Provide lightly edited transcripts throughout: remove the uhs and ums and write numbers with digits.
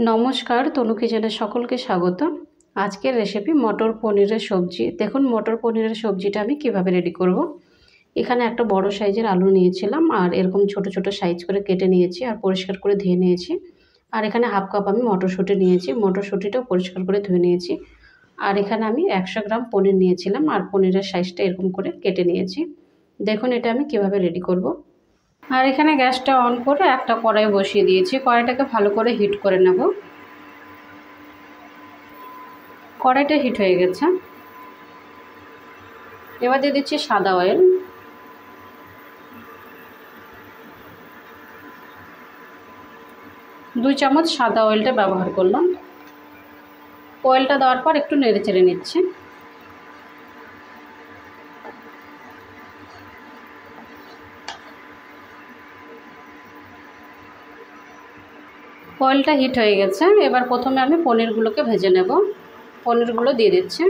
নমস্কার, তনু কিচেনে সকলকে স্বাগত। আজকের রেসিপি মটর পনিরের সবজি। দেখুন মটর পনিরের সবজিটা আমি কিভাবে রেডি করব। এখানে একটা বড় সাইজের আলু নিয়েছিলাম আর এরকম ছোট ছোট সাইজ করে কেটে নিয়েছি আর পরিষ্কার করে ধুয়ে নিয়েছি। আর এখানে হাফ কাপ আমি মটরশুঁটি নিয়েছি, মটরশুঁটিটাও পরিষ্কার করে ধুয়ে নিয়েছি। আর এখানে আমি 100 গ্রাম পনির নিয়েছিলাম আর পনিরের সাইজটা এরকম করে কেটে নিয়েছি। দেখুন এটা আমি কিভাবে রেডি করব। আর এখানে গ্যাসটা অন করে একটা কড়াই বসিয়ে দিয়েছি। কড়াইটাকে ভালো করে হিট করে নেব। কড়াইটা হিট হয়ে গেছে। এবার দিয়ে দিচ্ছি সাদা অয়েল। দুই চামচ সাদা অয়েলটা ব্যবহার করলাম। অয়েলটা দেওয়ার পর একটু নেড়ে চেড়ে নিচ্ছি। অয়েলটা হিট হয়ে গেছে। এবার প্রথমে আমি পনিরগুলোকে ভেজে নেব। পনিরগুলো দিয়ে দিচ্ছি।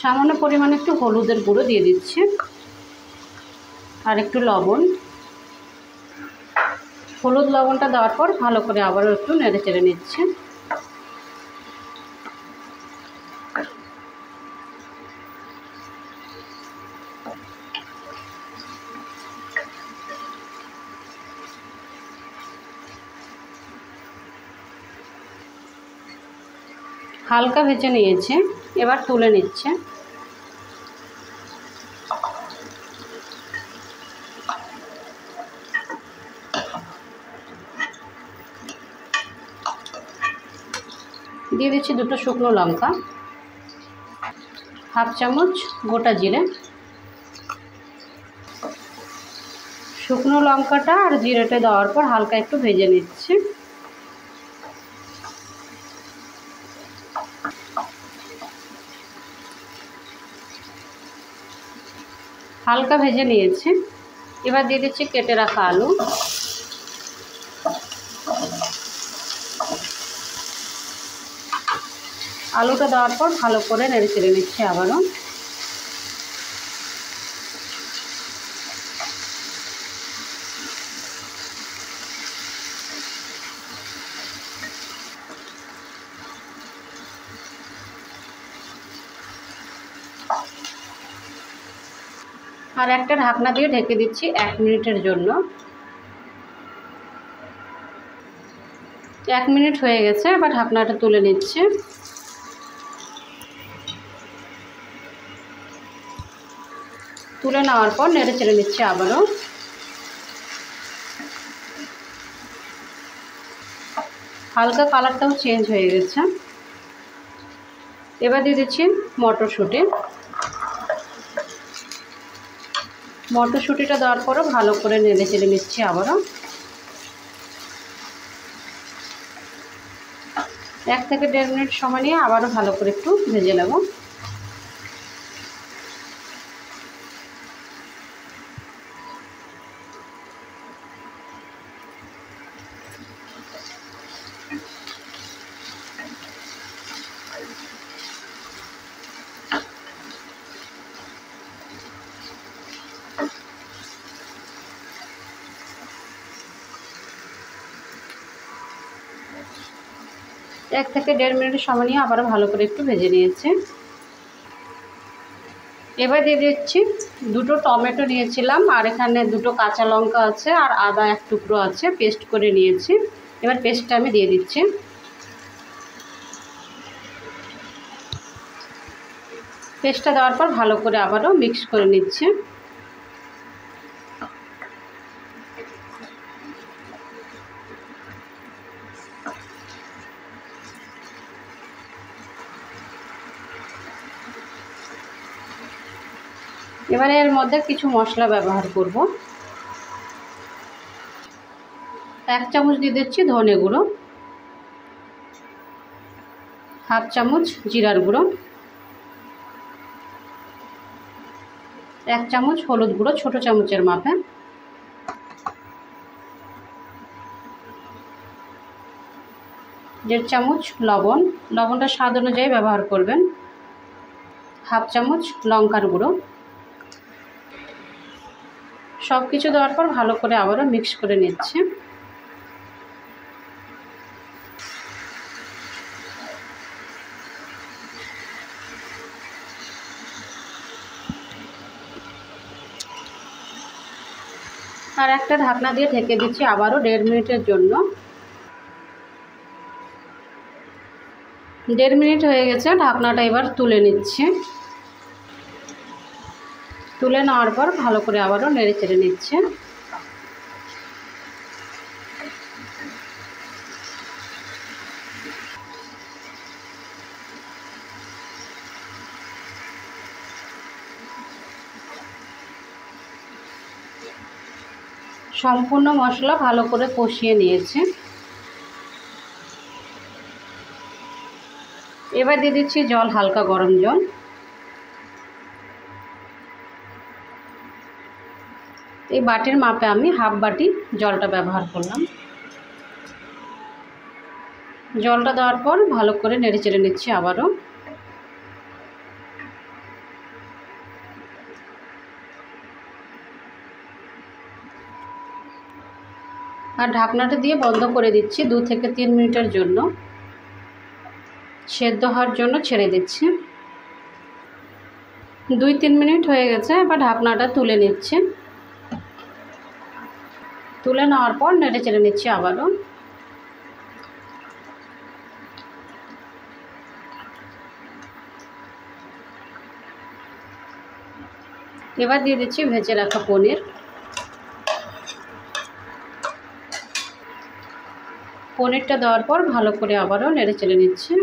সামান্য পরিমাণে একটু হলুদের গুঁড়ো দিয়ে দিচ্ছি আর একটু লবণ। হলুদ লবণটা দেওয়ার পর ভালো করে আবারও একটু নেড়ে চেড়ে নিচ্ছি। হালকা ভেজে নিয়েছে, এবার তুলে নিচ্ছে। দিয়ে দিচ্ছি দুটো শুকনো লঙ্কা, হাফ চামচ গোটা জিরে। শুকনো লঙ্কাটা আর জিরেটা দেওয়ার পর হালকা একটু ভেজে নিচ্ছি। হালকা ভেজে নিয়েছি। এবার দিয়ে দিচ্ছি কেটে রাখা আলু। আলুটা দেওয়ার পর ভালো করে নেড়ে চেড়ে নিচ্ছি আবারও। আর একটা ঢাকনা দিয়ে ঢেকে দিচ্ছি 1 মিনিটের জন্য। 1 মিনিট হয়ে গেছে। এবার ঢাকনাটা তুলে নিচ্ছি। তুলে নেওয়ার পর নেড়ে চেড়ে নিচ্ছি আবারও। হালকা কালারটাও চেঞ্জ হয়ে গেছে। এবার দিয়ে দিচ্ছি মটরশুঁটি। মটরশুঁটিটা দেওয়ার পরও ভালো করে নেড়ে চেড়ে নিচ্ছি আবারও। 1 থেকে 1.5 মিনিট সময় নিয়ে আবারও ভালো করে একটু ভেজে নেব। এক থেকে 1.5 মিনিট সময় নিয়ে আবারও ভালো করে একটু ভেজে নিয়েছি। এবার দিয়ে দিচ্ছি দুটো টমেটো নিয়েছিলাম আর এখানে দুটো কাঁচা লঙ্কা আছে আর আদা 1 টুকরো আছে, পেস্ট করে নিয়েছি। এবার পেস্টটা আমি দিয়ে দিচ্ছি। পেস্টটা দেওয়ার পর ভালো করে আবারও মিক্স করে নিচ্ছি। এবারে এর মধ্যে কিছু মশলা ব্যবহার করব। 1 চামচ দিয়ে দিচ্ছি ধনে গুঁড়ো, হাফ চামচ জিরার গুঁড়ো, 1 চামচ হলুদ গুঁড়ো ছোট চামচের মাপে, 1.5 চামচ লবণ, লবণটা স্বাদ অনুযায়ী ব্যবহার করবেন, হাফ চামচ লঙ্কার গুঁড়ো। সব কিছু দেওয়ার পর ভালো করে আবারও মিক্স করে নিচ্ছি। আর একটা ঢাকনা দিয়ে ঢেকে দিচ্ছি আবারও 1.5 মিনিটের জন্য। 1.5 মিনিট হয়ে গেছে, ঢাকনাটা এবার তুলে নিচ্ছি। তুলে নেওয়ার পর ভালো করে আবারও নেড়ে চেড়ে নিচ্ছে। সম্পূর্ণ মশলা ভালো করে কষিয়ে নিয়েছে। এবার দিয়ে দিচ্ছি জল, হালকা গরম জল। এই বাটির মাপে আমি হাফ বাটি জলটা ব্যবহার করলাম। জলটা দেওয়ার পর ভালো করে নেড়ে চেড়ে নিচ্ছি আবারও। আর ঢাকনাটা দিয়ে বন্ধ করে দিচ্ছি 2 থেকে 3 মিনিটের জন্য। সেদ্ধ হওয়ার জন্য ছেড়ে দিচ্ছি। 2-3 মিনিট হয়ে গেছে, এবার ঢাকনাটা তুলে নিচ্ছি। তুলে নেওয়ার পর নেড়ে চেড়ে নিচ্ছি আবারও। এবার দিয়ে দিচ্ছি ভেজে রাখা পনির। পনিরটা দেওয়ার পর ভালো করে আবারও নেড়ে চেড়ে নিচ্ছি।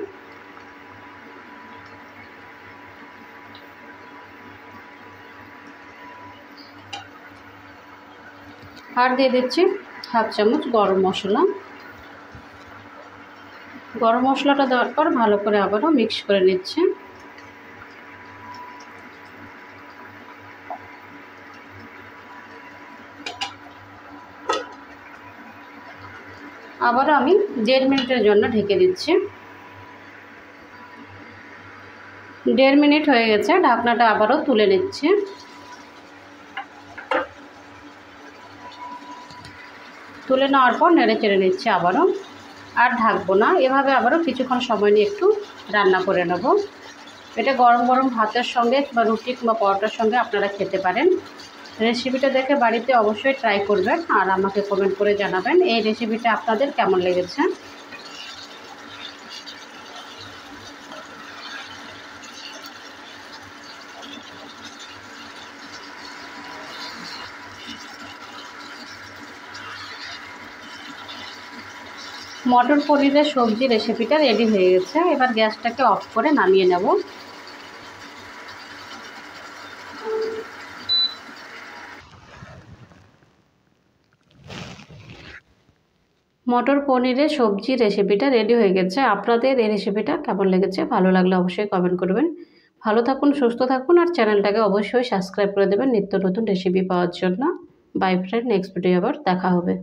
আর দিয়ে দিচ্ছি হাফ চামচ গরম মশলা। গরম মশলাটা দেওয়ার পর ভালো করে আবারও মিক্স করে নিচ্ছি। আবারও আমি 1.5 মিনিটের জন্য ঢেকে দিচ্ছি। 1.5 মিনিট হয়ে গেছে, ঢাকনাটা আবারও তুলে নিচ্ছি। তুলে নেওয়ার পর নেড়ে চেড়ে নিচ্ছি আবারও। আর ঢাকবো না, এভাবে আবারও কিছুক্ষণ সময় নিয়ে একটু রান্না করে নেব। এটা গরম গরম ভাতের সঙ্গে বা রুটি কিংবা পরোটার সঙ্গে আপনারা খেতে পারেন। রেসিপিটা দেখে বাড়িতে অবশ্যই ট্রাই করবেন আর আমাকে কমেন্ট করে জানাবেন এই রেসিপিটা আপনাদের কেমন লেগেছে। মটর পনিরের সবজি রেসিপিটা রেডি হয়ে গেছে। এবার গ্যাসটাকে অফ করে নামিয়ে নেব। মটর পনিরের সবজি রেসিপিটা রেডি হয়ে গেছে। আপনাদের এই রেসিপিটা কেমন লেগেছে, ভালো লাগলে অবশ্যই কমেন্ট করবেন। ভালো থাকুন, সুস্থ থাকুন আর চ্যানেলটাকে অবশ্যই সাবস্ক্রাইব করে দেবেন নিত্য নতুন রেসিপি পাওয়ার জন্য। বাই ফ্রেন্ড, নেক্সট ভিডিও আবার দেখা হবে।